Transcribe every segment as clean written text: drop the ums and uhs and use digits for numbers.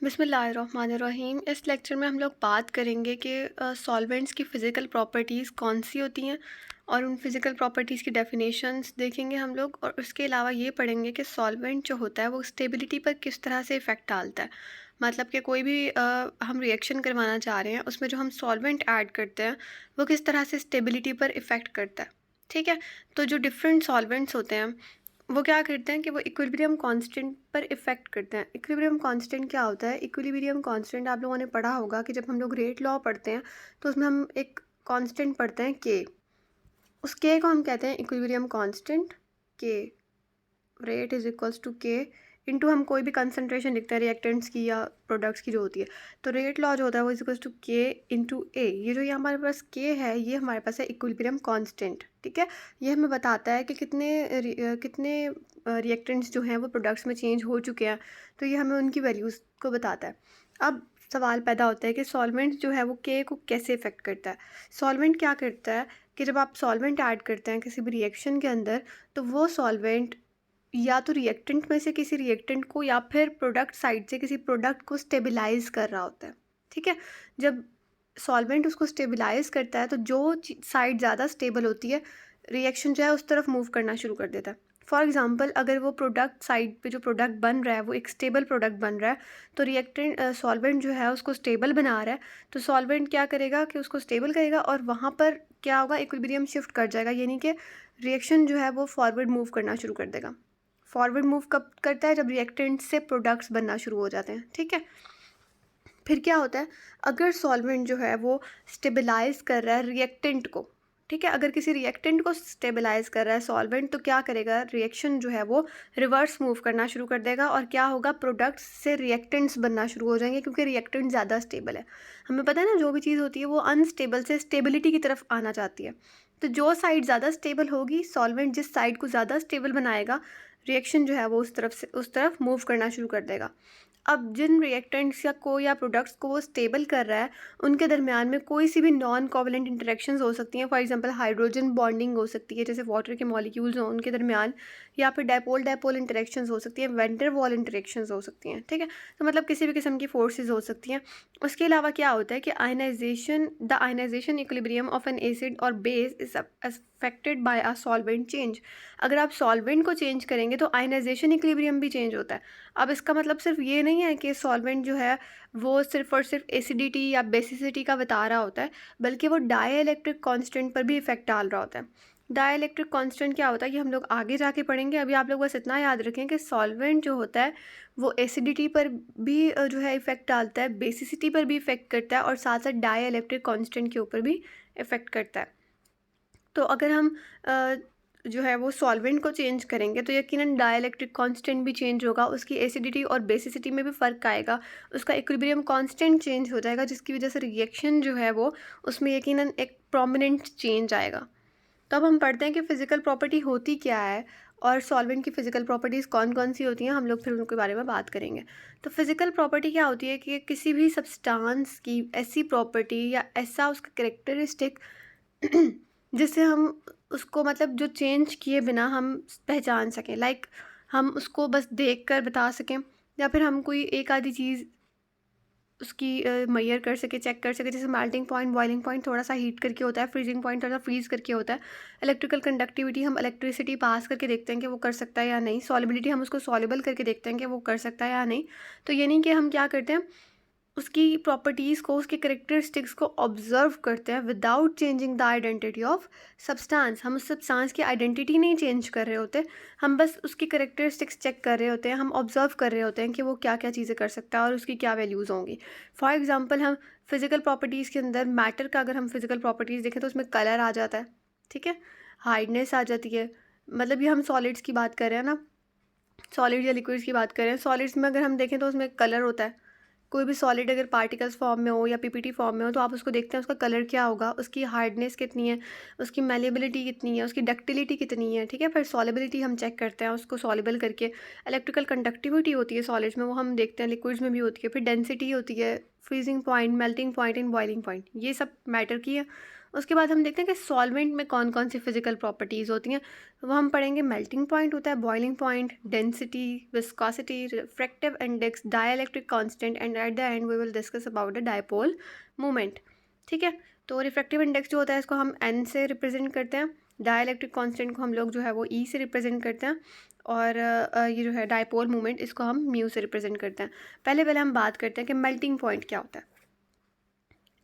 बिस्मिल्लाहिर्रहमानिर्रहीम। इस लेक्चर में हम लोग बात करेंगे कि सॉल्वेंट्स की फ़िज़िकल प्रॉपर्टीज़ कौन सी होती हैं और उन फिज़िकल प्रॉपर्टीज़ की डेफिनेशंस देखेंगे हम लोग, और उसके अलावा ये पढ़ेंगे कि सॉल्वेंट जो होता है वो स्टेबिलिटी पर किस तरह से इफ़ेक्ट डालता है। मतलब कि कोई भी हम रिएक्शन करवाना चाह रहे हैं, उसमें जो हम सॉल्वेंट ऐड करते हैं वो किस तरह से स्टेबिलिटी पर इफ़ेक्ट करता है। ठीक है। तो जो डिफरेंट सॉल्वेंट्स होते हैं वो क्या करते हैं कि वो इक्विलिब्रियम कांस्टेंट पर इफ़ेक्ट करते हैं। इक्विलिब्रियम कांस्टेंट क्या होता है? इक्विलिब्रियम कांस्टेंट आप लोगों ने पढ़ा होगा कि जब हम लोग रेट लॉ पढ़ते हैं तो उसमें हम एक कांस्टेंट पढ़ते हैं के। उस के को हम कहते हैं इक्विलिब्रियम कांस्टेंट। के रेट इज इक्वल्स टू के इंटू हम कोई भी कंसनट्रेशन लिखते हैं रिएक्टेंट्स की या प्रोडक्ट्स की जो होती है, तो रेट लॉ जो होता है वो इज इक्वल्स टू के इंटू ए। ये जो ये हमारे पास के है ये हमारे पास है इक्विलिब्रियम कांस्टेंट। ठीक है। ये हमें बताता है कि कितने रिएक्टेंट्स जो हैं वो प्रोडक्ट्स में चेंज हो चुके हैं, तो ये हमें उनकी वैल्यूज़ को बताता है। अब सवाल पैदा होता है कि सॉल्वेंट जो है वो के को कैसे इफेक्ट करता है। सॉल्वेंट क्या करता है कि जब आप सॉल्वेंट ऐड करते हैं किसी भी रिएक्शन के अंदर, तो वो सॉल्वेंट या तो रिएक्टेंट में से किसी रिएक्टेंट को या फिर प्रोडक्ट साइड से किसी प्रोडक्ट को स्टेबलाइज कर रहा होता है। ठीक है। जब सॉल्वेंट उसको स्टेबलाइज करता है तो जो साइड ज़्यादा स्टेबल होती है, रिएक्शन जो है उस तरफ मूव करना शुरू कर देता है। फॉर एग्जांपल, अगर वो प्रोडक्ट साइड पे जो प्रोडक्ट बन रहा है वो एक स्टेबल प्रोडक्ट बन रहा है, तो रिएक्टेंट सॉल्वेंट जो है उसको स्टेबल बना रहा है, तो सॉल्वेंट क्या करेगा कि उसको स्टेबल करेगा और वहाँ पर क्या होगा, इक्विलिब्रियम शिफ्ट कर जाएगा, यानी कि रिएक्शन जो है वो फॉरवर्ड मूव करना शुरू कर देगा। फॉरवर्ड मूव कब करता है? जब रिएक्टेंट से प्रोडक्ट्स बनना शुरू हो जाते हैं। ठीक है। फिर क्या होता है, अगर सॉल्वेंट जो है वो स्टेबलाइज कर रहा है रिएक्टेंट को, ठीक है, अगर किसी रिएक्टेंट को स्टेबलाइज कर रहा है सॉल्वेंट, तो क्या करेगा, रिएक्शन जो है वो रिवर्स मूव करना शुरू कर देगा और क्या होगा, प्रोडक्ट्स से रिएक्टेंट्स बनना शुरू हो जाएंगे, क्योंकि रिएक्टेंट ज़्यादा स्टेबल है। हमें पता है ना, जो भी चीज़ होती है वो अनस्टेबल से स्टेबिलिटी की तरफ आना चाहती है। तो जो साइड ज़्यादा स्टेबल होगी, सॉल्वेंट जिस साइड को ज़्यादा स्टेबल बनाएगा, रिएक्शन जो है वो उस तरफ मूव करना शुरू कर देगा। अब जिन रिएक्टेंट्स या प्रोडक्ट्स को वो स्टेबल कर रहा है, उनके दरमियान में कोई सी भी नॉन कोवलेंट इंटरेक्शंस हो सकती हैं। फॉर एग्जांपल, हाइड्रोजन बॉन्डिंग हो सकती है, जैसे वाटर के मॉलिक्यूल्स हों उनके दरमियान, या फिर डायपोल डायपोल इंटरेक्शंस हो सकती हैं, वेंडर वॉल इंटरेक्शंस हो सकती हैं। ठीक है। तो मतलब किसी भी किस्म की फोर्सेज हो सकती हैं। उसके अलावा क्या होता है कि ionization equilibrium of an acid और base is affected by a solvent change. अगर आप सॉल्वेंट को चेंज करेंगे तो आयनाइजेशन इक्विलिब्रियम भी चेंज होता है। अब इसका मतलब सिर्फ ये नहीं है कि सॉल्वेंट जो है वो सिर्फ और सिर्फ एसिडिटी या बेसिसिटी का बता रहा होता है, बल्कि वो डाइइलेक्ट्रिक कांस्टेंट पर भी इफेक्ट डाल रहा होता है। डाइइलेक्ट्रिक कांस्टेंट क्या होता है ये हम लोग आगे जाके पढ़ेंगे। अभी आप लोग बस इतना याद रखें कि सॉल्वेंट जो होता है वो एसिडिटी पर भी जो है इफेक्ट डालता है, बेसिसिटी पर भी इफेक्ट करता है, और साथ साथ डाइइलेक्ट्रिक कांस्टेंट के ऊपर भी इफेक्ट करता है। तो अगर हम जो है वो सॉल्वेंट को चेंज करेंगे तो यकीनन डाइइलेक्ट्रिक कांस्टेंट भी चेंज होगा, उसकी एसिडिटी और बेसिसिटी में भी फ़र्क आएगा, उसका इक्विलिब्रियम कांस्टेंट चेंज हो जाएगा, जिसकी वजह से रिएक्शन जो है वो उसमें यकीनन एक प्रोमिनेंट चेंज आएगा। तो अब हम पढ़ते हैं कि फ़िज़िकल प्रॉपर्टी होती क्या है और सॉल्वेंट की फ़िज़िकल प्रॉपर्टीज़ कौन कौन सी होती हैं, हम लोग फिर उनके बारे में बात करेंगे। तो फ़िज़िकल प्रॉपर्टी क्या होती है कि किसी भी सब्सटेंस की ऐसी प्रॉपर्टी या ऐसा उसका कैरेक्टरिस्टिक जिससे हम उसको मतलब जो चेंज किए बिना हम पहचान सकें, लाइक हम उसको बस देख कर बता सकें, या फिर हम कोई एक आधी चीज़ उसकी मेजर कर सके, चेक कर सके। जैसे मेल्टिंग पॉइंट, बॉइलिंग पॉइंट थोड़ा सा हीट करके होता है, फ्रीजिंग पॉइंट थोड़ा सा फ्रीज करके होता है। इलेक्ट्रिकल कंडक्टिविटी हम इलेक्ट्रिसिटी पास करके देखते हैं कि वो कर सकता है या नहीं। सॉलिबिलिटी हम उसको सॉल्युबल करके देखते हैं कि वो कर सकता है या नहीं। तो यानी कि हम क्या करते हैं, उसकी प्रॉपर्टीज़ को, उसके करेक्टरिस्टिक्स को ऑब्जर्व करते हैं without changing the identity of substance. हम उस सब्सटेंस की आइडेंटिटी नहीं चेंज कर रहे होते, हम बस उसकी करेक्टरिस्टिक्स चेक कर रहे होते हैं, हम ऑब्जर्व कर रहे होते हैं कि वो क्या क्या चीज़ें कर सकता है और उसकी क्या वैल्यूज़ होंगी। फॉर एग्जांपल, हम फिज़िकल प्रॉपर्टीज़ के अंदर मैटर का अगर हम फिज़िकल प्रॉपर्टीज़ देखें तो उसमें कलर आ जाता है। ठीक है। हार्डनेस आ जाती है। मतलब ये हम सॉलिड्स की बात कर रहे हैं ना, सॉलिड या लिक्विड्स की बात कर रहे हैं। सॉलिड्स में अगर हम देखें तो उसमें कलर होता है। कोई भी सॉलिड अगर पार्टिकल्स फॉर्म में हो या पीपीटी फॉर्म में हो तो आप उसको देखते हैं, उसका कलर क्या होगा, उसकी हार्डनेस कितनी है, उसकी मेलेबिलिटी कितनी है, उसकी डक्टिलिटी कितनी है। ठीक है। फिर सॉलिबिलिटी हम चेक करते हैं उसको सॉलिबल करके। इलेक्ट्रिकल कंडक्टिविटी होती है सॉलिड्स में, वो हम देखते हैं, लिक्विड्स में भी होती है। फिर डेंसिटी होती है, freezing point, melting point and boiling point, ये सब मैटर की है। उसके बाद हम देखते हैं कि सॉल्वेंट में कौन कौन सी फिजिकल प्रॉपर्टीज़ होती हैं। वो हम पढ़ेंगे मेल्टिंग पॉइंट होता है, boiling point, density, viscosity, refractive index, dielectric constant and at the end we will discuss about the dipole moment. ठीक है, तो रिफ्रैक्टिव इंडेक्स जो होता है इसको हम एन से रिप्रेजेंट करते हैं, डाइलेक्ट्रिक कांस्टेंट को हम लोग जो है वो ई से रिप्रेजेंट करते हैं, और ये जो है डायपोल मोमेंट इसको हम म्यू से रिप्रेजेंट करते हैं। पहले हम बात करते हैं कि मेल्टिंग पॉइंट क्या होता है।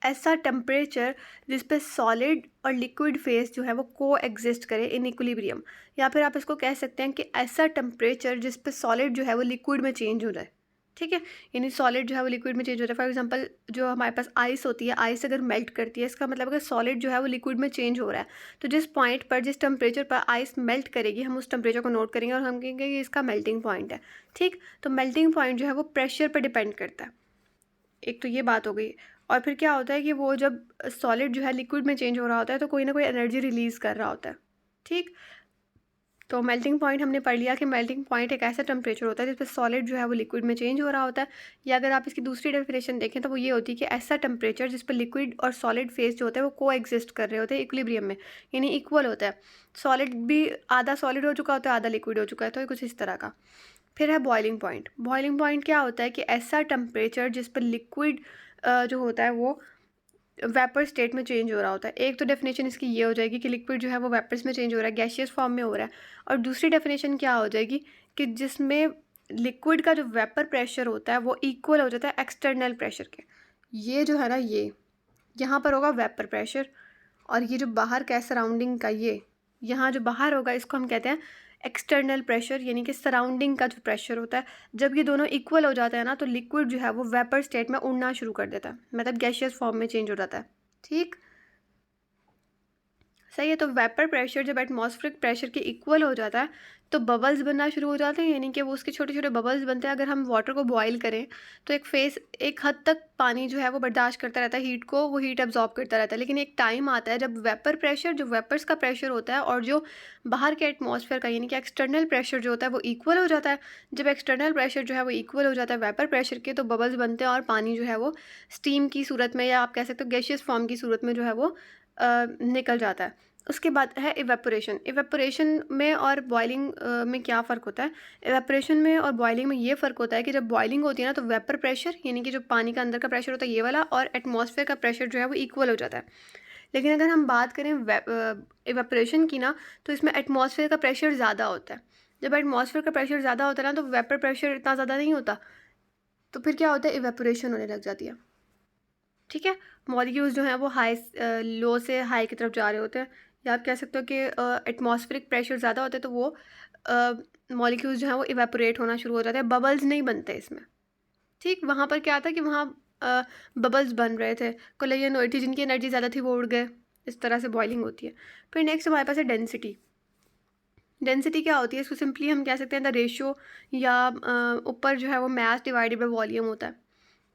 ऐसा टेम्परेचर जिस पे सॉलिड और लिक्विड फेस जो है वो को एग्जिस्ट करे इन इक्विलिब्रियम, या फिर आप इसको कह सकते हैं कि ऐसा टेम्परेचर जिस पे सॉलिड जो है वो लिक्विड में चेंज हो जाए। ठीक है, यानी सॉलिड जो है वो लिक्विड में चेंज हो जाए। फॉर एग्जांपल जो हमारे पास आइस होती है, आइस अगर मेल्ट करती है इसका मतलब अगर सॉलिड जो है वो लिक्विड में चेंज हो रहा है, तो जिस पॉइंट पर जिस टेम्परेचर पर आइस मेल्ट करेगी हम उस टेम्परेचर को नोट करेंगे और हम कहेंगे कि इसका मेल्टिंग पॉइंट है। ठीक, तो मेल्टिंग पॉइंट जो है वो प्रेशर पर डिपेंड करता है। एक तो ये बात हो गई, और फिर क्या होता है कि वो जब सॉलिड जो है लिक्विड में चेंज हो रहा होता है तो कोई ना कोई एनर्जी रिलीज़ कर रहा होता है। ठीक, तो मेल्टिंग पॉइंट हमने पढ़ लिया कि मेल्टिंग पॉइंट एक ऐसा टेम्परेचर होता है जिस पर सॉलिड जो है वो लिक्विड में चेंज हो रहा होता है, या अगर आप इसकी दूसरी डेफिनेशन देखें तो वो ये होती है कि ऐसा टेम्परेचर जिस पर लिक्विड और सॉलिड फेस जो होता है वो को एग्जिस्ट कर रहे होते हैं इक्विलिब्रियम में, यानी इक्वल होता है। सॉलिड भी आधा सॉलिड हो चुका होता है, आधा लिक्विड हो चुका है, तो ये कुछ इस तरह का। फिर है बॉइलिंग पॉइंट। बॉइलिंग पॉइंट क्या होता है कि ऐसा टेम्परेचर जिस पर लिक्विड जो होता है वो वेपर स्टेट में चेंज हो रहा होता है। एक तो डेफिनेशन इसकी ये हो जाएगी कि लिक्विड जो है वो वेपर्स में चेंज हो रहा है, गैसियस फॉर्म में हो रहा है। और दूसरी डेफिनेशन क्या हो जाएगी कि जिसमें लिक्विड का जो वेपर प्रेशर होता है वो इक्वल हो जाता है एक्सटर्नल प्रेशर के। ये जो है ना, ये यहाँ पर होगा वेपर प्रेशर, और ये जो बाहर का है सराउंडिंग का, ये यहाँ जो बाहर होगा इसको हम कहते हैं एक्सटर्नल प्रेशर, यानी कि सराउंडिंग का जो प्रेशर होता है। जब ये दोनों इक्वल हो जाते हैं ना तो लिक्विड जो है वो वेपर स्टेट में उड़ना शुरू कर देता है, मतलब गैसियस फॉर्म में चेंज हो जाता है। ठीक, सही है। तो वेपर प्रेशर जब एटमॉस्फेरिक प्रेशर के इक्वल हो जाता है तो बबल्स बनना शुरू हो जाते हैं, यानी कि वो उसके छोटे छोटे बबल्स बनते हैं। अगर हम वाटर को बॉईल करें तो एक फेस, एक हद तक पानी जो है वो बर्दाश्त करता रहता है हीट को, वो हीट एब्जॉर्ब करता रहता है, लेकिन एक टाइम आता है जब वेपर प्रेशर, जो वेपर्स का प्रेशर होता है और जो बाहर के एटमॉस्फेयर का यानी कि एक्सटर्नल प्रेशर जो होता है वो इक्वल हो जाता है। जब एक्सटर्नल प्रेशर जो है वो इक्वल हो जाता है वेपर प्रेशर के, तो बबल्स बनते हैं और पानी जो है वो स्टीम की सूरत में, या आप कह सकते हो गैसियस फॉर्म की सूरत में जो है वो निकल जाता है। उसके बाद है इवेपोरेशन। इवेपोरेशन में और बॉइलिंग में क्या फ़र्क होता है? इवेपोरेशन में और बॉइलिंग में ये फ़र्क होता है कि जब बॉइलिंग होती है ना तो वेपर प्रेशर, यानी कि जो पानी का अंदर का प्रेशर होता है ये वाला, और एटमॉस्फेयर का प्रेशर जो है वो इक्वल हो जाता है। लेकिन अगर हम बात करें इवेपोरेशन की ना, तो इसमें एटमॉस्फेयर का प्रेशर ज़्यादा होता है। जब एटमॉस्फेयर का प्रेशर ज़्यादा होता है ना तो वेपर प्रेशर इतना ज़्यादा नहीं होता, तो फिर क्या होता है, इवेपोरेशन होने लग जाती है। ठीक है, मॉलिक्यूल्स जो हैं वो लो से हाई की तरफ जा रहे होते हैं, या आप कह सकते हो कि एटमॉस्फेरिक प्रेशर ज़्यादा होता है तो वो मॉलिक्यूल्स जो हैं वो इवेपोरेट होना शुरू हो जाते हैं, बबल्स नहीं बनते इसमें। ठीक, वहाँ पर क्या था कि वहाँ बबल्स बन रहे थे, कोलेजन हुई थी, जिनकी एनर्जी ज़्यादा थी वो उड़ गए। इस तरह से बॉइलिंग होती है। फिर नेक्स्ट हमारे पास है डेंसिटी। डेंसिटी क्या होती है, इसको सिंपली हम कह सकते हैं द रेशियो, या ऊपर जो है वो मास डिवाइडेड बाय वॉल्यूम होता है।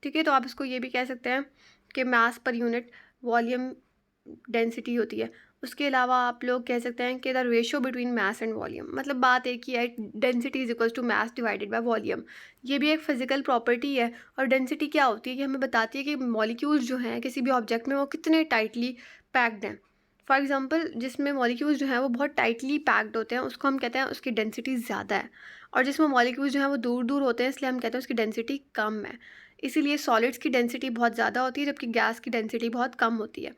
ठीक है, तो आप इसको ये भी कह सकते हैं कि मास पर यूनिट वॉल्यूम डेंसिटी होती है। उसके अलावा आप लोग कह सकते हैं कि the ratio between mass and volume, मतलब बात एक ही है, density is equals to mass divided by volume. ये भी एक फिजिकल प्रॉपर्टी है। और डेंसिटी क्या होती है कि हमें बताती है कि मॉलिक्यूल्स जो हैं किसी भी ऑब्जेक्ट में वो कितने टाइटली पैक्ड हैं। फॉर एग्जांपल जिसमें मॉलिक्यूल्स जो हैं वो बहुत टाइटली पैक्ड होते हैं उसको हम कहते हैं उसकी डेंसिटी ज़्यादा है, और जिसमें मॉलिक्यूल्स जो हैं वो दूर दूर होते हैं इसलिए हम कहते हैं उसकी डेंसिटी कम है। इसीलिए सॉलिड्स की डेंसिटी बहुत ज़्यादा होती है जबकि गैस की डेंसिटी बहुत कम होती है।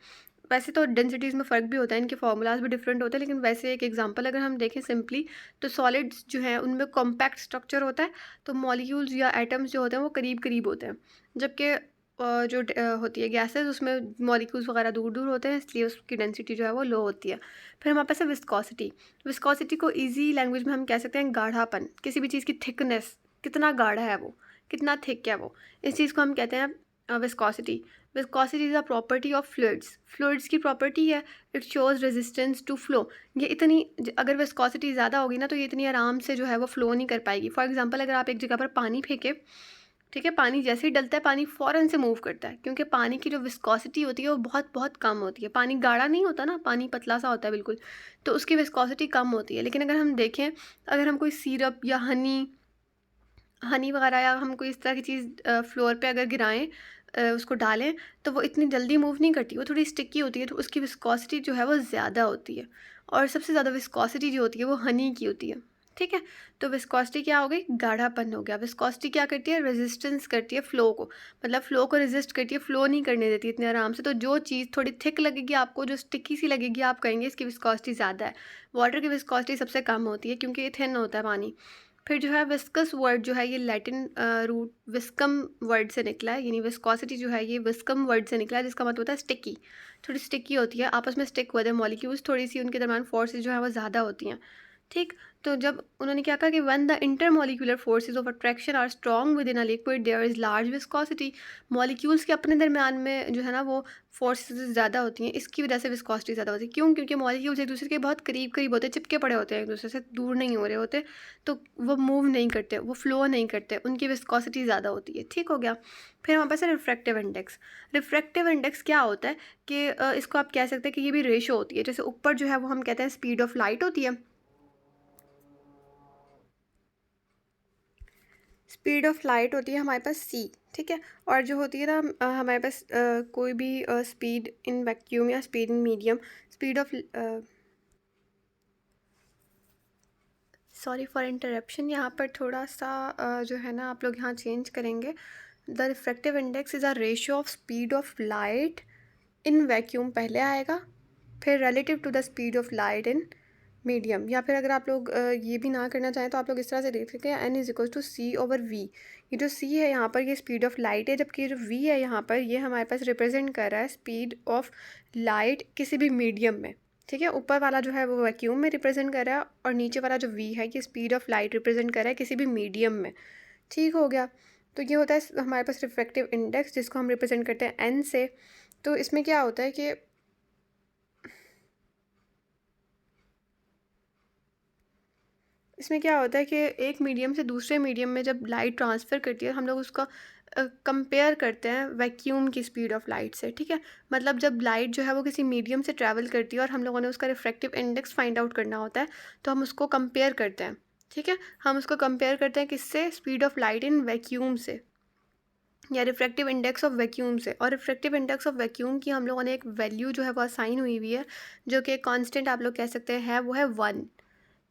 वैसे तो डेंसिटीज़ में फ़र्क भी होता है, इनके फार्मूलाज भी डिफरेंट होते हैं, लेकिन वैसे एक एग्जांपल अगर हम देखें सिंपली, तो सॉलिड्स जो हैं उनमें कॉम्पैक्ट स्ट्रक्चर होता है, तो मॉलिक्यूल्स या एटम्स जो होते हैं वो करीब करीब होते हैं, जबकि होती है गैसेस उसमें मॉलिक्यूल्स वगैरह दूर दूर होते हैं, इसलिए उसकी डेंसिटी जो है वो लो होती है। फिर हमारे पास है विस्कोसिटी। विस्कोसिटी को ईजी लैंग्वेज में हम कह सकते हैं गाढ़ापन, किसी भी चीज़ की थिकनेस, कितना गाढ़ा है वो, कितना थिक है वो, इस चीज़ को हम कहते हैं viscosity. Viscosity is a property of fluids. Fluids की प्रॉपर्टी है, it shows resistance to flow. ये इतनी, अगर विस्कोसिटी ज़्यादा होगी ना तो ये इतनी आराम से जो है वो फ्लो नहीं कर पाएगी। फॉर एग्जांपल अगर आप एक जगह पर पानी फेंके, ठीक है, पानी जैसे ही डलता है पानी फ़ौरन से मूव करता है, क्योंकि पानी की जो विस्कोसिटी होती है वो बहुत बहुत कम होती है। पानी गाढ़ा नहीं होता ना, पानी पतला सा होता है बिल्कुल, तो उसकी विस्कोसिटी कम होती है। लेकिन अगर हम देखें, अगर हम कोई सिरप या हनी वगैरह, या हम कोई इस तरह की चीज़ फ्लोर पे अगर गिराएं उसको डालें तो वो इतनी जल्दी मूव नहीं करती, वो थोड़ी स्टिकी होती है, तो उसकी विस्कोसिटी जो है वो ज़्यादा होती है। और सबसे ज़्यादा विस्कोसिटी जो होती है वो हनी की होती है, ठीक है। तो विस्कोसिटी क्या हो गई, गाढ़ापन हो गया। विस्कोसिटी क्या करती है, रेजिस्टेंस करती है फ्लो को, मतलब फ्लो को रेजिस्ट करती है, फ्लो नहीं करने देती इतने आराम से। तो जो चीज़ थोड़ी थिक लगेगी आपको, जो स्टिकी सी लगेगी, आप कहेंगे इसकी विस्कोसिटी ज़्यादा है। वाटर की विस्कोसिटी सबसे कम होती है क्योंकि ये थिन होता है पानी। फिर जो है विस्कस वर्ड जो है ये लैटिन रूट विस्कम वर्ड से निकला है, यानी विस्कोसिटी जो है ये विस्कम वर्ड से निकला है, जिसका मतलब होता है स्टिकी। थोड़ी स्टिकी होती है, आपस में स्टिक हुए थे मॉलिक्यूल्स, थोड़ी सी उनके दरमियान फोर्सेज जो है वो ज़्यादा होती हैं, ठीक। तो जब उन्होंने क्या कहा कि when the intermolecular forces of attraction are strong within a liquid there is large viscosity. Molecules के अपने दरमियान में जो है ना वो फोर्सेस ज़्यादा होती हैं, इसकी वजह से विस्कोसिटी ज़्यादा होती है। क्यों? क्योंकि मॉलिक्यूल्स एक दूसरे के बहुत करीब करीब होते हैं, चिपके पड़े होते हैं, एक दूसरे से दूर नहीं हो रहे होते, तो वो मूव नहीं करते, वो फ्लो नहीं करते, उनकी विस्कोसिटी ज़्यादा होती है, ठीक हो गया। फिर हमारे पास है रिफ्रैक्टिव इंडेक्स। रिफ्रैक्टिव इंडेक्स क्या होता है कि इसको आप कह सकते हैं कि ये भी रेशो होती है। जैसे ऊपर जो है वो हम कहते हैं स्पीड ऑफ लाइट होती है, स्पीड ऑफ लाइट होती है हमारे पास सी, ठीक है। और जो होती है ना हमारे पास कोई भी स्पीड इन वैक्यूम या speed in medium, speed of, sorry for interruption, यहाँ पर थोड़ा सा जो है ना आप लोग यहाँ चेंज करेंगे। The refractive index is a ratio of speed of light in vacuum पहले आएगा, फिर relative to the speed of light in medium. या फिर अगर आप लोग ये भी ना करना चाहें तो आप लोग इस तरह से देख सकते हैं, N is equal to C over V. ये जो सी है यहाँ पर ये स्पीड ऑफ लाइट है, जबकि जो वी है यहाँ पर ये हमारे पास रिप्रेजेंट कर रहा है स्पीड ऑफ लाइट किसी भी मीडियम में, ठीक है। ऊपर वाला जो है वो वैक्यूम में रिप्रेजेंट कर रहा है और नीचे वाला जो वी है ये स्पीड ऑफ लाइट रिप्रेजेंट कर रहा है किसी भी मीडियम में, ठीक हो गया। तो ये होता है हमारे पास रिफ्रैक्टिव इंडेक्स, जिसको हम रिप्रेजेंट करते हैं एन से। तो इसमें क्या होता है कि इसमें क्या होता है कि एक मीडियम से दूसरे मीडियम में जब लाइट ट्रांसफ़र करती है हम लोग उसका कंपेयर करते हैं वैक्यूम की स्पीड ऑफ लाइट से, ठीक है। मतलब जब लाइट जो है वो किसी मीडियम से ट्रैवल करती है और हम लोगों ने उसका रिफ्रैक्टिव इंडेक्स फाइंड आउट करना होता है, तो हम उसको कंपेयर करते हैं, ठीक है। हम उसको कंपेयर करते हैं किससे, speed of light in vacuum से, या रिफ्रैक्टिव इंडेक्स ऑफ वैक्यूम से। और रिफ्रैक्टिव इंडेक्स ऑफ वैक्यूम की हम लोगों ने एक वैल्यू जो है वो असाइन हुई हुई है, जो कि कांस्टेंट आप लोग कह सकते हैं, वो है 1,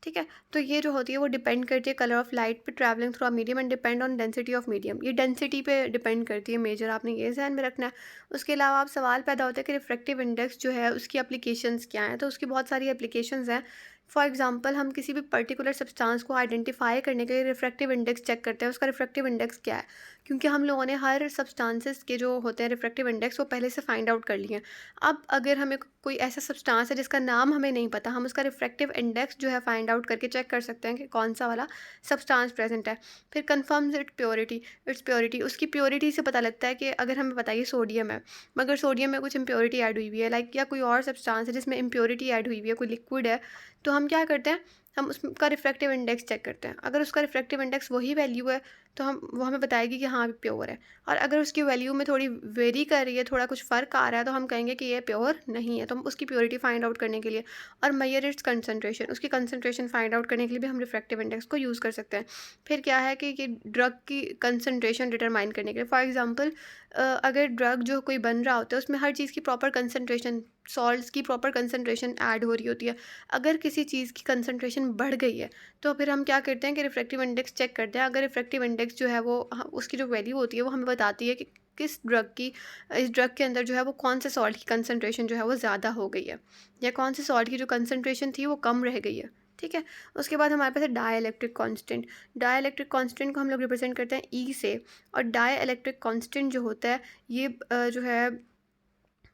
ठीक है। तो ये जो होती है वो डिपेंड करती है कलर ऑफ लाइट पे travelling through a medium and depend on density of medium. ये डेंसिटी पे डिपेंड करती है मेजर, आपने ये ध्यान में रखना है। उसके अलावा आप सवाल पैदा होता है कि रिफ्रैक्टिव इंडेक्स जो है उसकी एप्लीकेशंस क्या हैं, तो उसकी बहुत सारी एप्लीकेशंस हैं। फॉर एग्जांपल हम किसी भी पर्टिकुलर सब्सटेंस को आइडेंटिफाई करने के लिए रिफ्रैक्टिव इंडेक्स चेक करते हैं, उसका रिफ्रैक्टिव इंडेक्स क्या है, क्योंकि हम लोगों ने हर सब्सटेंसेस के जो होते हैं रिफ्रैक्टिव इंडेक्स वो पहले से फाइंड आउट कर लिए हैं। अब अगर हमें कोई ऐसा सब्सटेंस है जिसका नाम हमें नहीं पता, हम उसका रिफ्रैक्टिव इंडेक्स जो है फाइंड आउट करके चेक कर सकते हैं कि कौन सा वाला सब्सटेंस प्रेजेंट है। फिर कन्फर्म्स इट्स प्योरिटी, उसकी प्योरिटी से पता लगता है कि अगर हमें पता है ये सोडियम है, मगर सोडियम में कुछ इम्प्योरिटी ऐड हुई हुई है, लाइक या कोई और सब्सटेंस है जिसमें इम्प्योरिटी ऐड हुई हुई है, कोई लिक्विड है, तो हम क्या करते हैं, हम उसका रिफ्रैक्टिव इंडेक्स चेक करते हैं। अगर उसका रिफ्रैक्टिव इंडेक्स वही वैल्यू है तो वो हमें बताएगी कि हाँ प्योर है। और अगर उसकी वैल्यू में थोड़ी वेरी कर रही है, थोड़ा कुछ फ़र्क आ रहा है, तो हम कहेंगे कि ये प्योर नहीं है। तो हम उसकी प्योरिटी फाइंड आउट करने के लिए, और मेजर इट्स कंसंट्रेशन, उसकी कंसंट्रेशन फाइंड आउट करने के लिए भी हम रिफ्रैक्टिव इंडेक्स को यूज़ कर सकते हैं। फिर क्या है कि ड्रग की कंसंट्रेशन डिटरमाइन करने के लिए, फॉर एग्जांपल अगर ड्रग जो कोई बन रहा होता है उसमें हर चीज़ की प्रॉपर कंसंट्रेशन, सॉल्ट्स की प्रॉपर कंसंट्रेशन ऐड हो रही होती है। अगर किसी चीज़ की कंसंट्रेशन बढ़ गई है तो फिर हम क्या करते हैं कि रिफ्रैक्टिव इंडेक्स चेक करते हैं। अगर रिफ्रैक्टिव इंडेक्स जो है वो उसकी जो वैल्यू होती है वो हमें बताती है कि किस ड्रग की, इस ड्रग के अंदर जो है वो कौन से सॉल्ट की कंसंट्रेशन जो है वो ज़्यादा हो गई है, या कौन से सॉल्ट की जो कंसंट्रेशन थी वो कम रह गई है, ठीक है। उसके बाद हमारे पास है डाइलेक्ट्रिक कांस्टेंट। डाइलेक्ट्रिक कांस्टेंट को हम लोग रिप्रेजेंट करते हैं ई से। और डाइलेक्ट्रिक कांस्टेंट जो होता है ये जो है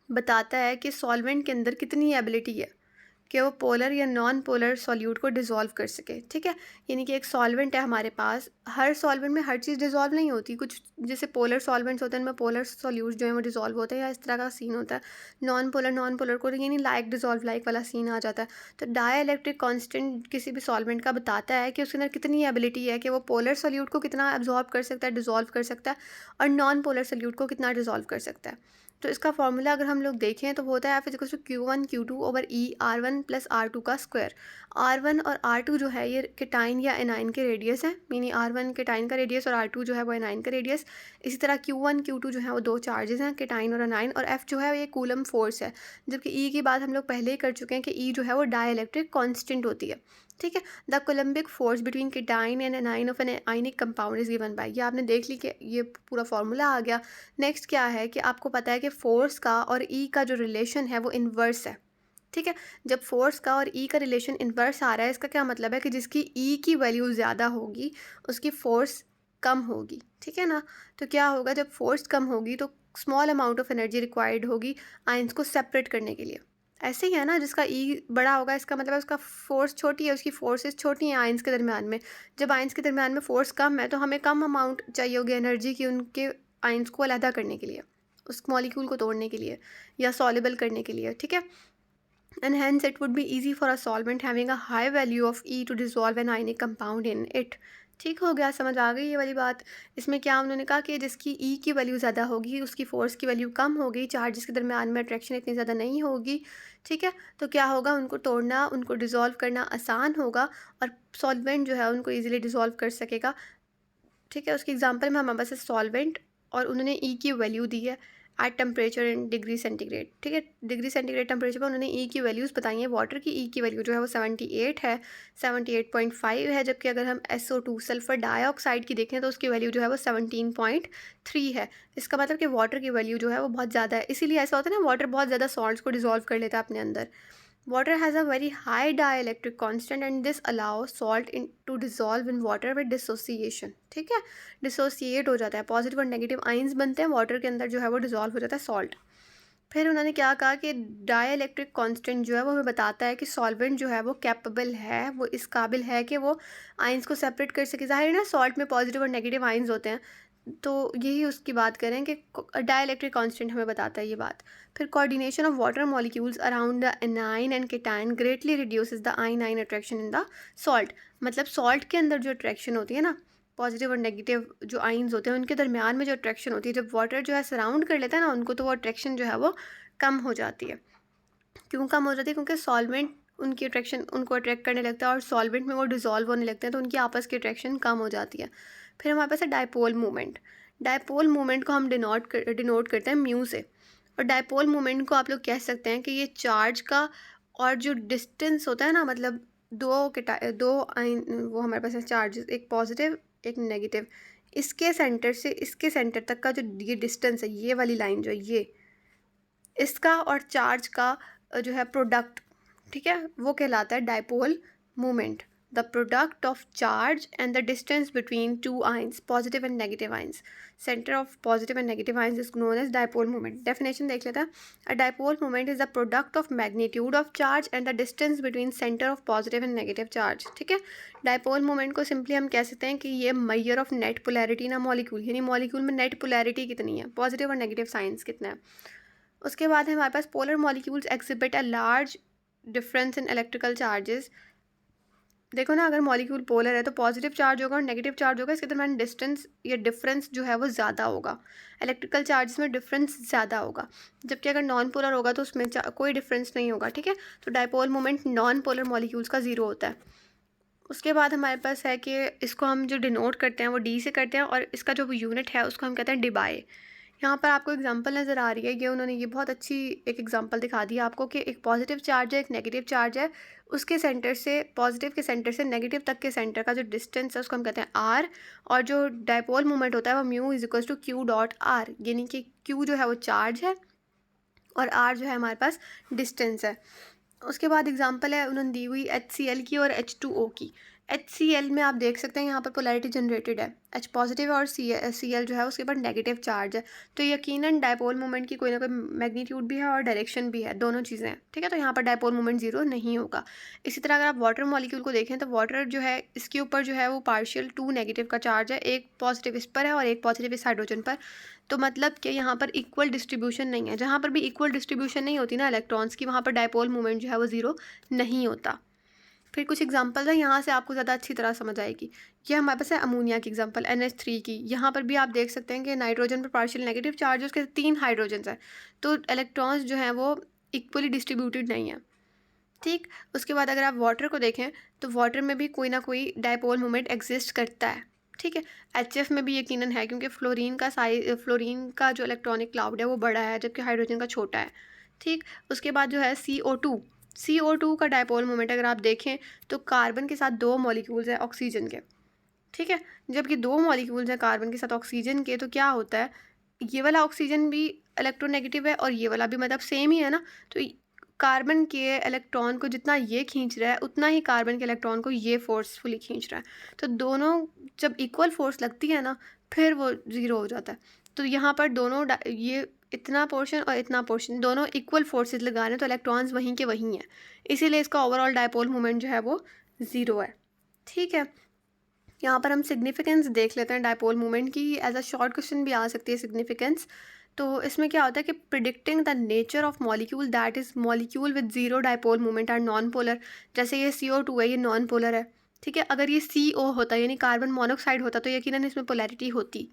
बताता है कि सॉल्वेंट के अंदर कितनी एबिलिटी है कि वो पोलर या नॉन पोलर सॉल्यूट को डिज़ोल्व कर सके, ठीक है। यानी कि एक सॉल्वेंट है हमारे पास, हर सॉल्वेंट में हर चीज़ डिज़ोल्व नहीं होती, कुछ जैसे पोलर सॉल्वेंट्स होते हैं उनमें पोलर सॉल्यूट जो है वो डिज़ोल्व होते हैं, या इस तरह का सीन होता है। नॉन पोलर को यानी लाइक डिज़ोल्व लाइक वाला सीन आ जाता है। तो डाइलेक्ट्रिक कांस्टेंट किसी भी सॉल्वेंट का बताता है कि उसके अंदर कितनी एबिलिटी है कि वो पोलर सॉल्यूट को कितना एब्जॉर्ब कर सकता है, डिज़ोल्व कर सकता है, और नॉन पोलर सॉल्यूट को कितना डिज़ोल्व कर सकता है। तो इसका फॉर्मूला अगर हम लोग देखें तो वो होता है F=Q1 Q2/E R1 + R2 का स्क्वायर। R1 और R2 जो है ये केटाइन या एनाइन के रेडियस है, मीनिंग R1 केटाइन का रेडियस और R2 जो है वो एनाइन का रेडियस। इसी तरह Q1 Q2 जो है वो दो चार्जेस हैं, केटाइन और एनाइन, और F जो है ये कूलम फोर्स है। जबकि E की बात हम लोग पहले ही कर चुके हैं कि E जो है वो डाइलेक्ट्रिक कांस्टेंट होती है। ठीक है, the coulombic force between cation and A9 of N ionic compound is given by, ये आपने देख ली कि ये पूरा फॉर्मूला आ गया। नेक्स्ट क्या है कि आपको पता है कि फोर्स का और ई का जो रिलेशन है वो इन्वर्स है। ठीक है, जब फोर्स का और ई का रिलेशन इन्वर्स आ रहा है, इसका क्या मतलब है कि जिसकी ई की वैल्यू ज़्यादा होगी उसकी फोर्स कम होगी। ठीक है ना, तो क्या होगा, जब फोर्स कम होगी तो small amount of energy required होगी आयंस को सेपरेट करने के लिए। ऐसे ही है ना, जिसका ई बड़ा होगा इसका मतलब उसका फोर्स छोटी है, उसकी फोर्सेस छोटी हैं आयंस के दरमियान में। जब आयंस के दरमियान में फोर्स कम है तो हमें कम अमाउंट चाहिए होगी एनर्जी की उनके आयंस को अलहदा करने के लिए, उस मॉलिक्यूल को तोड़ने के लिए या सॉल्युबल करने के लिए। ठीक है, and hence it would be easy for a solvent having a high value of E to dissolve an ionic compound in it. ठीक हो गया, समझ आ गई ये वाली बात। इसमें क्या उन्होंने कहा कि जिसकी ई की वैल्यू ज़्यादा होगी उसकी फोर्स की वैल्यू कम होगी, चार्जेस के दरमियान में अट्रैक्शन इतनी ज़्यादा नहीं होगी। ठीक है, तो क्या होगा, उनको तोड़ना उनको डिसॉल्व करना आसान होगा और सॉल्वेंट जो है उनको ईजिली डिसॉल्व कर सकेगा। ठीक है, उसकी एग्जांपल में हमारे पास है सॉल्वेंट और उन्होंने ई की वैल्यू दी है at temperature in degree centigrade. ठीक है, डिग्री सेंटीग्रेड टेम्परेचर पर उन्होंने ई की वैल्यूज़ बताई हैं। वाटर की ई की वैल्यू जो है वो 78 है, 78.5 है, जबकि अगर हम SO2 सल्फर डाइऑक्साइड की देखें तो उसकी वैल्यू जो है वो 17.3 है। इसका मतलब कि वाटर की वैल्यू जो है वो बहुत ज़्यादा है, इसीलिए ऐसा होता है ना, वाटर बहुत ज़्यादा सॉल्ट्स को डिसॉल्व कर लेता है अपने अंदर। Water has a very high dielectric constant and this allows salt to dissolve in water with dissociation। ठीक है, डिसोसिएट हो जाता है, पॉजिटिव और नेगेटिव आइंस बनते हैं वाटर के अंदर, जो है वो डिसॉल्व हो जाता है सॉल्ट। फिर उन्होंने क्या कहा कि डाइलेक्ट्रिक कांस्टेंट जो है वो हमें बताता है कि सॉल्वेंट जो है वो कैपेबल है, वो इस काबिल है कि वो आइंस को सेपरेट कर सके। ज़ाहिर है ना, सॉल्ट में पॉजिटिव और नेगेटिव आइंस होते हैं, तो यही उसकी बात करें कि डाइलेक्ट्रिक कांस्टेंट हमें बताता है ये बात। फिर coordination of water molecules around the anion and cation greatly reduces the ionic attraction in the salt. मतलब सॉल्ट के अंदर जो अट्रैक्शन होती है ना, पॉजिटिव और नेगेटिव जो आइंस होते हैं उनके दरमियान में जो अट्रैक्शन होती है, जब वाटर जो है सराउंड कर लेता है ना उनको, तो वो अट्रैक्शन जो है वो कम हो जाती है। क्यों कम हो जाती है? क्योंकि सॉल्वेंट उनकी अट्रैक्शन उनको अट्रैक्ट करने लगता है और सॉल्वेंट में वो डिसॉल्व होने लगते हैं, तो उनकी आपस की अट्रैक्शन कम हो जाती है। फिर हमारे पास है डायपोल मूवमेंट। डायपोल मूवमेंट को हम डिनोट करते हैं म्यू से। और डायपोल मूवमेंट को आप लोग कह सकते हैं कि ये चार्ज का और जो डिस्टेंस होता है ना, मतलब दो वो हमारे पास है चार्जेस, एक पॉजिटिव एक नेगेटिव, इसके सेंटर से इसके सेंटर तक का जो ये डिस्टेंस है, ये वाली लाइन जो है ये, इसका और चार्ज का जो है प्रोडक्ट, ठीक है, वो कहलाता है dipole movement. The product of charge and the distance between two ions, positive and negative ions, centre of positive and negative ions is known as dipole movement. Definition देख लेते हैं। A dipole movement is the product of magnitude of charge and the distance between centre of positive and negative charge. ठीक है, dipole movement को simply हम कह सकते हैं कि ये मैयर ऑफ नेट पोलैरिटी ना मॉलिक्यूल, यानी मॉलिक्यूल में नेट पोलैरिटी कितनी है, पॉजिटिव और नेगेटिव साइंस कितना है। उसके बाद है हमारे पास polar molecules exhibit a large difference in electrical charges. देखो ना, अगर मॉलिक्यूल पोलर है तो पॉजिटिव चार्ज होगा और नेगेटिव चार्ज होगा, इसके दरम्यान डिस्टेंस या डिफरेंस जो है वो ज़्यादा होगा। इलेक्ट्रिकल चार्जेस में डिफरेंस ज़्यादा होगा, जबकि अगर नॉन पोलर होगा तो उसमें कोई डिफरेंस नहीं होगा। ठीक है, तो dipole moment non polar molecules का ज़ीरो होता है। उसके बाद हमारे पास है कि इसको हम जो डिनोट करते हैं वो डी से करते हैं और इसका जो यूनिट है उसको हम कहते हैं डिबाई। यहाँ पर आपको एग्जांपल नज़र आ रही है, ये उन्होंने ये बहुत अच्छी एक एग्जांपल दिखा दी आपको कि एक पॉजिटिव चार्ज है एक नेगेटिव चार्ज है, उसके सेंटर से पॉजिटिव के सेंटर से नेगेटिव तक के सेंटर का जो डिस्टेंस है उसको हम कहते हैं आर, और जो डायपोल मोमेंट होता है वो mu is equal to Q dot R, यानी कि क्यू जो है वो चार्ज है और आर जो है हमारे पास डिस्टेंस है। उसके बाद एग्जांपल है उन्होंने दी हुई HCl की और H2O की। HCl में आप देख सकते हैं यहाँ पर पोलैरिटी जनरेटेड है, H पॉजिटिव और Cl जो है उसके ऊपर नेगेटिव चार्ज है, तो यकीनन डायपोल मोमेंट की कोई ना कोई मैग्नीट्यूड भी है और डायरेक्शन भी है, दोनों चीज़ें हैं। ठीक है, तो यहाँ पर डायपोल मोमेंट ज़ीरो नहीं होगा। इसी तरह अगर आप वाटर मॉलिक्यूल को देखें तो वाटर जो है इसके ऊपर जो है वो पार्शियल 2 नेगेटिव का चार्ज है, एक पॉजिटिव इस पर है और एक पॉजिटिव इस हाइड्रोजन पर, तो मतलब कि यहाँ पर इक्वल डिस्ट्रीब्यूशन नहीं है। जहाँ पर भी इक्वल डिस्ट्रीब्यूशन नहीं होती ना इलेक्ट्रॉन्स की, वहाँ पर डायपोल मोमेंट जो है वो ज़ीरो नहीं होता। फिर कुछ एग्जांपल है, यहाँ से आपको ज़्यादा अच्छी तरह समझ आएगी। ये हमारे पास है अमोनिया की एग्जांपल, NH3 की। यहाँ पर भी आप देख सकते हैं कि नाइट्रोजन पर पार्शियल नेगेटिव चार्ज है, उसके 3 हाइड्रोजन्स हैं, तो इलेक्ट्रॉन्स जो हैं वो इक्वली डिस्ट्रीब्यूटेड नहीं है। ठीक, उसके बाद अगर आप वाटर को देखें तो वाटर में भी कोई ना कोई डायपोल मोमेंट एग्जिस्ट करता है। ठीक है, HF में भी यकीनन है, क्योंकि फ्लोरीन का जो इलेक्ट्रॉनिक क्लाउड है वो बड़ा है, जबकि हाइड्रोजन का छोटा है। ठीक, उसके बाद जो है CO2 का डायपोल मोमेंट अगर आप देखें तो कार्बन के साथ 2 मॉलिक्यूल्स हैं ऑक्सीजन के। ठीक है, जबकि 2 मॉलिक्यूल्स हैं कार्बन के साथ ऑक्सीजन के, तो क्या होता है, ये वाला ऑक्सीजन भी इलेक्ट्रोनेगेटिव है और ये वाला भी, मतलब सेम ही है ना। तो कार्बन के इलेक्ट्रॉन को जितना ये खींच रहा है उतना ही कार्बन के इलेक्ट्रॉन को ये फोर्सफुली खींच रहा है। तो दोनों जब इक्वल फोर्स लगती है ना, फिर वो ज़ीरो हो जाता है। तो यहाँ पर दोनों ये इतना पोर्शन और इतना पोर्शन दोनों इक्वल फोर्सेस लगा रहे हैं, तो इलेक्ट्रॉन्स वहीं के वहीं हैं, इसीलिए इसका ओवरऑल डायपोल मोमेंट जो है वो ज़ीरो है। ठीक है, यहाँ पर हम सिग्निफिकेंस देख लेते हैं डायपोल मोमेंट की। एज अ शॉर्ट क्वेश्चन भी आ सकती है सिग्निफिकेंस। तो इसमें क्या होता है कि predicting the nature of molecule that is molecule with zero dipole moment are non polar. जैसे ये CO2 है, ये नॉन पोलर है। ठीक है, अगर ये CO होता यानी कार्बन मोनोक्साइड होता तो यकीनन इसमें पोलैरिटी होती।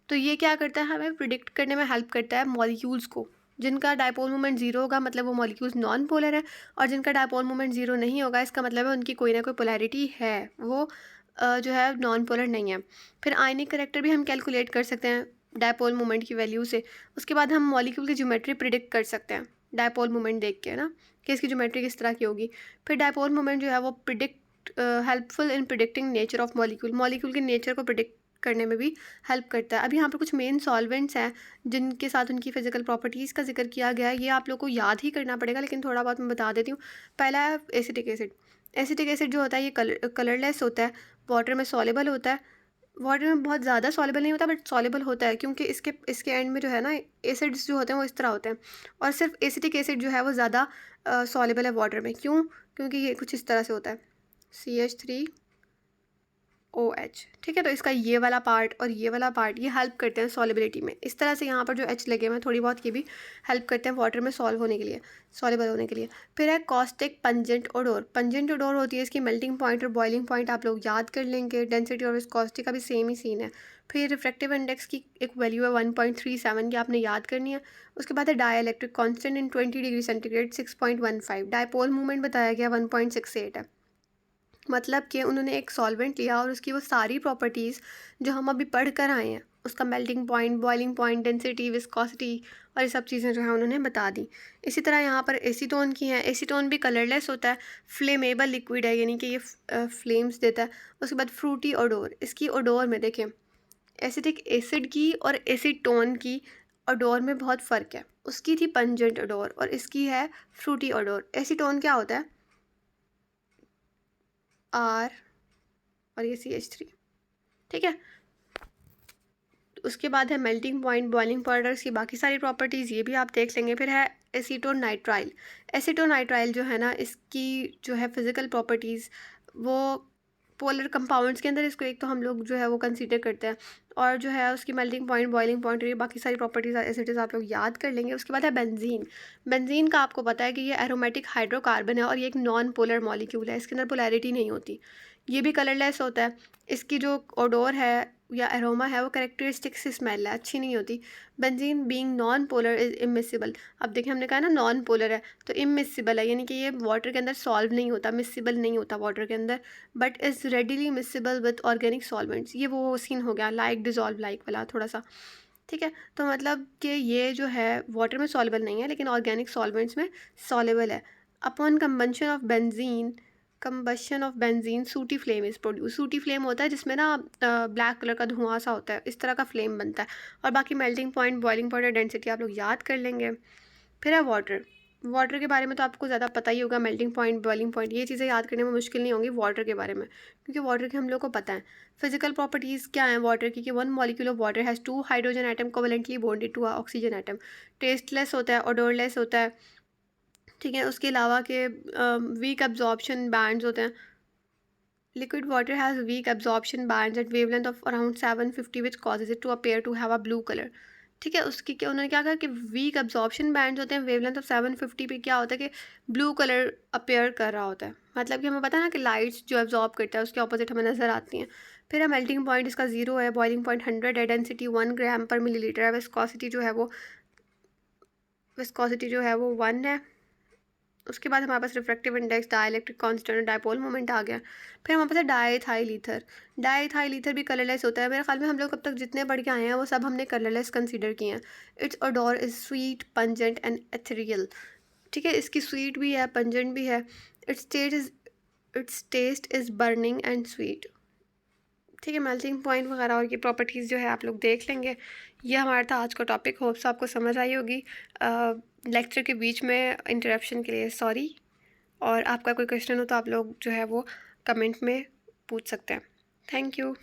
तो ये क्या करता है, हमें प्रिडिक्ट करने में हेल्प करता है मॉलिक्यूल्स को। जिनका डायपोल मोमेंट ज़ीरो होगा मतलब वो मॉलिक्यूल्स नॉन पोलर है, और जिनका डायपोल मोमेंट ज़ीरो नहीं होगा इसका मतलब है उनकी कोई ना कोई पोलैरिटी है, वो जो है नॉन पोलर नहीं है। फिर आयनिक करैक्टर भी हम कैलकुलेट कर सकते हैं डायपोल मोमेंट की वैल्यू से। उसके बाद हम मॉलिक्यूल की ज्योमेट्री प्रिडिक्ट कर सकते हैं डायपोल मोमेंट देख के ना, कि इसकी ज्योमेट्री किस तरह की होगी। फिर डायपोल मोमेंट जो है वो helpful in predicting nature of molecule के नेचर को प्रिडिक्ट करने में भी हेल्प करता है। अभी यहाँ पर कुछ मेन सॉल्वेंट्स हैं जिनके साथ उनकी फिजिकल प्रॉपर्टीज़ का जिक्र किया गया है, ये आप लोग को याद ही करना पड़ेगा, लेकिन थोड़ा बहुत मैं बता देती हूँ। पहला है एसिटिक एसिड। एसिटिक एसिड जो होता है ये कलरलेस होता है, वाटर में सॉलेबल होता है। वाटर में बहुत ज़्यादा सॉलेबल नहीं होता, बट सॉलेबल होता है, क्योंकि इसके एंड में जो है ना एसिड्स जो होते हैं वो इस तरह होते हैं। और सिर्फ एसिटिक एसिड जो है वो ज़्यादा सॉलेबल है वाटर में। क्यों? क्योंकि ये कुछ इस तरह से होता है, CH3OH। ठीक है, तो इसका ये वाला पार्ट और ये वाला पार्ट ये हेल्प करते हैं सॉलिबिलिटी में। इस तरह से यहाँ पर जो H लगे हुए हैं थोड़ी बहुत ये भी हेल्प करते हैं वाटर में सॉल्व होने के लिए, सॉलेबल होने के लिए। फिर है caustic pungent odour. Pungent odour होती है इसकी मेल्टिंग पॉइंट और बॉइलिंग पॉइंट, आप लोग याद कर लेंगे। डेंसिटी और विस्कोसिटी का भी सेम ही सीन है। फिर रिफ्रैक्टिव इंडेक्स की एक वैल्यू है 1.37 की, आपने याद करनी है। उसके बाद है dielectric constant in 20 degree centigrade 6.15। Dipole movement बताया गया 1.68 है। मतलब कि उन्होंने एक सॉल्वेंट लिया और उसकी वो सारी प्रॉपर्टीज़ जो हम अभी पढ़ कर आए हैं, उसका melting point, boiling point, density, viscosity और ये सब चीज़ें जो हैं उन्होंने बता दी। इसी तरह यहाँ पर एसीटोन की हैं। एसीटोन भी कलरलेस होता है, फ्लेमेबल लिक्विड है, यानी कि ये फ्लेम्स देता है। उसके बाद फ्रूटी ओडोर। इसकी ओडोर में देखें, एसिटिक एसिड की और एसीटोन की ओडोर में बहुत फ़र्क है। उसकी थी पंजेंट ओडोर और इसकी है फ्रूटी ओडोर। एसीटोन क्या होता है, R और ये CH3। ठीक है, उसके बाद है मेल्टिंग पॉइंट, बॉइलिंग पॉइंट और इसकी बाकी सारी प्रॉपर्टीज़ ये भी आप देख लेंगे। फिर है एसीटोनाइट्राइल। एसीटोनाइट्राइल जो है ना, इसकी जो है फिज़िकल प्रॉपर्टीज़ वो पोलर कंपाउंड्स के अंदर इसको एक तो हम लोग जो है वो कंसीडर करते हैं, और जो है उसकी मेल्टिंग पॉइंट, बॉइलिंग पॉइंट और ये बाकी सारी प्रॉपर्टीज़ एसिड्स आप लोग याद कर लेंगे। उसके बाद है बेंजीन। बेंजीन का आपको पता है कि ये एरोमेटिक हाइड्रोकार्बन है और ये एक नॉन पोलर मॉलिक्यूल है, इसके अंदर पोलैरिटी नहीं होती। ये भी कलरलेस होता है। इसकी जो ओडोर है या एरोमा है वो कैरेक्टरिस्टिक से स्मेल है, अच्छी नहीं होती। Benzene being non polar is immiscible. अब देखिए हमने कहा ना नॉन पोलर है, तो इमिसिबल है, यानी कि ये वाटर के अंदर सॉल्व नहीं होता, मिसिबल नहीं होता वाटर के अंदर, but is readily miscible with organic solvents. ये वो सीन हो गया लाइक डिजॉल्व लाइक वाला थोड़ा सा। ठीक है, तो मतलब कि ये जो है वाटर में सॉल्युबल नहीं है लेकिन ऑर्गेनिक सॉल्वेंट्स में सॉल्युबल है। अपॉन कंबशन ऑफ बेंजीन सूटी फ्लेम इज़ प्रोड्यूस। सूटी फ्लेम होता है जिसमें ना ब्लैक कलर का धुआं सा होता है, इस तरह का फ्लेम बनता है। और बाकी मेल्टिंग पॉइंट, बॉइलिंग पॉइंट और डेंसिटी आप लोग याद कर लेंगे। फिर है वाटर। वाटर के बारे में तो आपको ज़्यादा पता ही होगा, मेल्टिंग पॉइंट, बॉइलिंग पॉइंट, ये चीज़ें याद करने में मुश्किल नहीं होंगी वाटर के बारे में, क्योंकि वाटर के हम लोग को पता है। फिजिकल प्रॉपर्टीज़ क्या हैं वाटर की, कि 1 molecule of water has 2 hydrogen atom covalently bonded to oxygen atom. Tasteless होता है, ओडोरलेस होता है। ठीक है, उसके अलावा के वीक एब्जॉर्प्शन बैंड्स होते हैं। Liquid water has weak absorption bands at wavelength of around 750 which causes it to appear to have a blue colour. ठीक है, उसकी क्या उन्होंने क्या कहा कि वीक अब्जॉर्प्शन बैंड्स होते हैं वेवलेंथ ऑफ 750 पे क्या होता है कि ब्लू कलर अपीयर कर रहा होता है, मतलब कि हमें पता है ना कि लाइट्स जो एब्जॉर्ब करता है उसके ऑपोजिट हमें नज़र आती हैं। फिर है मेल्टिंग पॉइंट इसका 0 है, बॉइलिंग पॉइंट 100 है, डेंसिटी 1 ग्राम/मिलीलीटर है, विस्कोसिटी जो है वो 1 है। उसके बाद हमारे पास रिफ्रैक्टिव इंडेक्स, डाइलेक्ट्रिक कांस्टेंट और डायपोल मोमेंट आ गया। फिर हमारे पास है डाइथाइल ईथर। डाइथाइल ईथर भी कलरलेस होता है। मेरे ख्याल में हम लोग अब तक जितने पढ़ के आए हैं वो सब हमने कलरलेस कंसीडर किए हैं। Its odour is sweet, pungent and ethereal. ठीक है, इसकी स्वीट भी है, पंजेंट भी है। Its taste is burning and sweet. ठीक है, मेल्टिंग पॉइंट वगैरह और ये प्रॉपर्टीज़ जो है आप लोग देख लेंगे। ये हमारा था आज का टॉपिक, होप्स आपको समझ आई होगी। लेक्चर के बीच में इंटरप्शन के लिए सॉरी। और आपका कोई क्वेश्चन हो तो आप लोग जो है वो कमेंट में पूछ सकते हैं। Thank you.